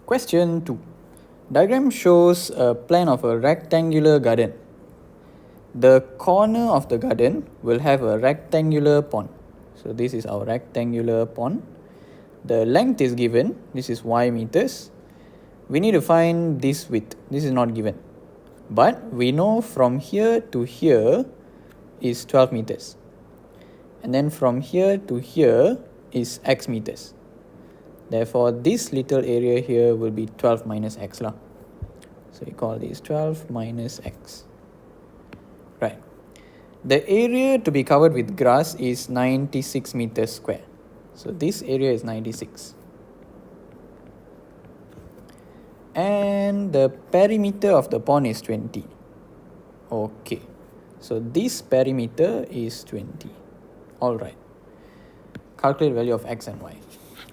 Question 2. Diagram shows a plan of a rectangular garden. The corner of the garden will have a rectangular pond. So this is our rectangular pond. The length is given. This is y meters. We need to find this width. This is not given. But we know from here to here is 12 meters. And then from here to here is x meters. Therefore, this little area here will be 12 minus x lah. So we call this 12 minus x. Right. The area to be covered with grass is 96 meters square. So this area is 96. And the perimeter of the pond is 20. Okay. So this perimeter is 20. Alright. Calculate value of x and y.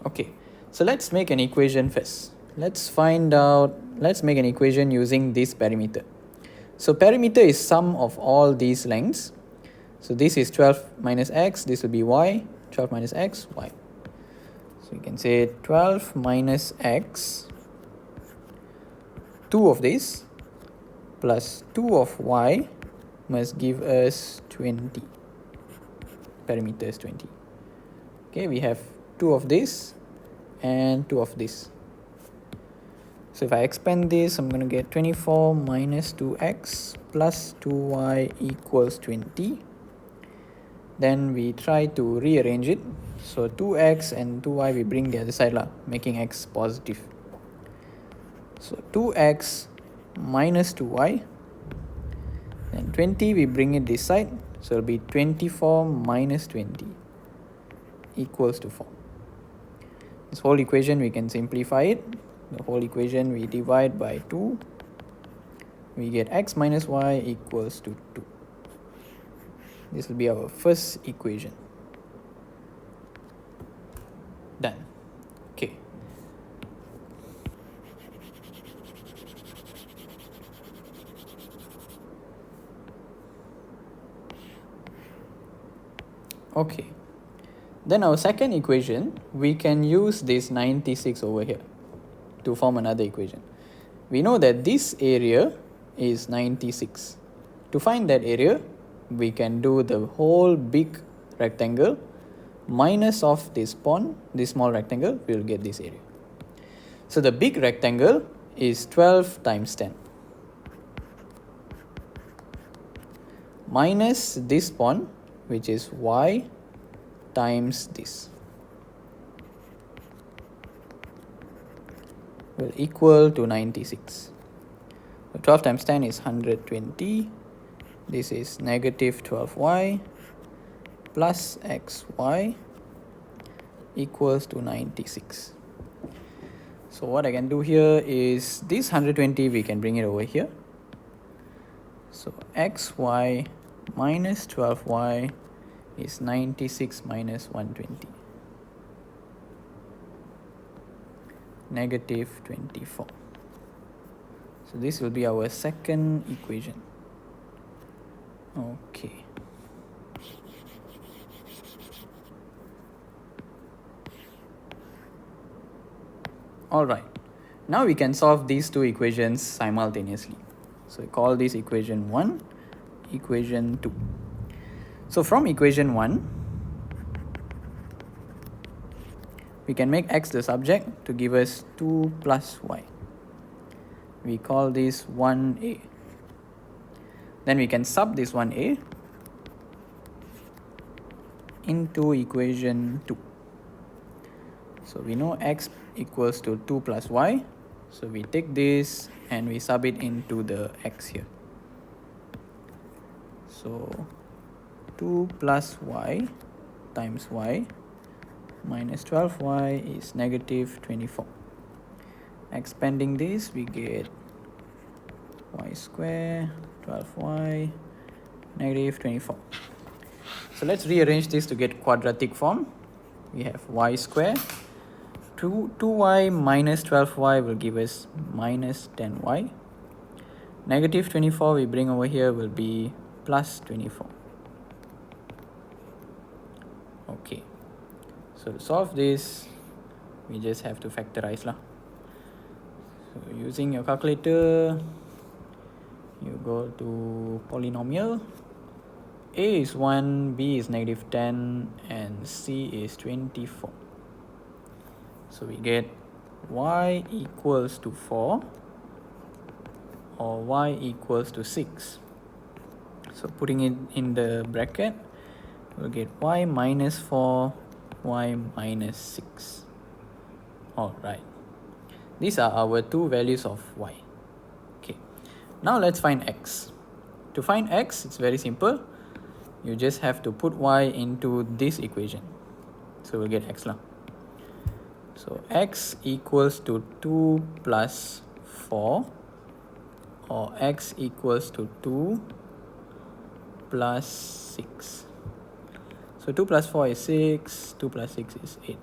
Okay. So let's make an equation first. Let's make an equation using this perimeter. So perimeter is sum of all these lengths. So this is 12 minus x, this will be y, 12 minus x, y. So you can say 12 minus x, 2 of this, plus 2 of y must give us 20. Perimeter is 20. Okay, we have 2 of this and 2 of this. So if I expand this, I'm going to get 24 minus 2x plus 2y equals 20. Then we try to rearrange it. So 2x and 2y we bring the other side lah, making x positive. So 2x minus 2y. Then 20 we bring it this side. So it will be 24 minus 20 equals to 4. This whole equation we can simplify it. The whole equation we divide by 2. We get x minus y equals to 2. This will be our first equation. Done. Okay. Okay. Then our second equation, we can use this 96 over here to form another equation. We know that this area is 96. To find that area, we can do the whole big rectangle minus of this pond, this small rectangle, we will get this area. So the big rectangle is 12 times 10. Minus this pond, which is y times this, will equal to 96. So 12 times 10 is 120. This is negative 12y plus xy equals to 96. So what I can do here is this 120 we can bring it over here. So xy minus 12y is 96 minus 120. Negative 24. So this will be our second equation. Okay. Alright. Now we can solve these two equations simultaneously. So we call this equation 1, equation 2. So from equation 1, we can make x the subject to give us 2 plus y. We call this 1a. Then we can sub this 1a into equation 2. So we know x equals to 2 plus y. So we take this and we sub it into the x here. So 2 plus y times y minus 12y is negative 24. Expanding this, we get y square, 12y, negative 24. So let's rearrange this to get quadratic form. We have y square. 2y minus 12y will give us minus 10y. Negative 24 we bring over here will be plus 24. Okay. So to solve this, we just have to factorize lah. So using your calculator, you go to polynomial. A is 1, B is -10, and C is 24. So we get y equals to 4 or y equals to 6. So putting it in the bracket, we'll get y minus 4, y minus 6. Alright. These are our two values of y. Okay. Now let's find x. To find x, it's very simple. You just have to put y into this equation. So we'll get x lah. So x equals to 2 plus 4, or x equals to 2 plus 6. So 2 plus 4 is 6, 2 plus 6 is 8.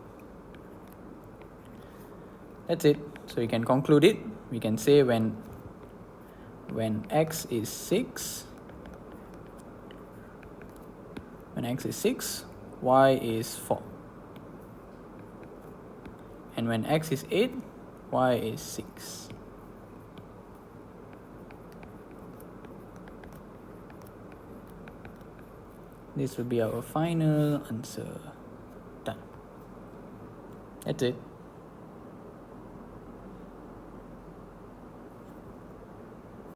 That's it. So you can conclude it. We can say when x is 6, y is 4. And when x is 8, y is 6. This will be our final answer. Done. That's it.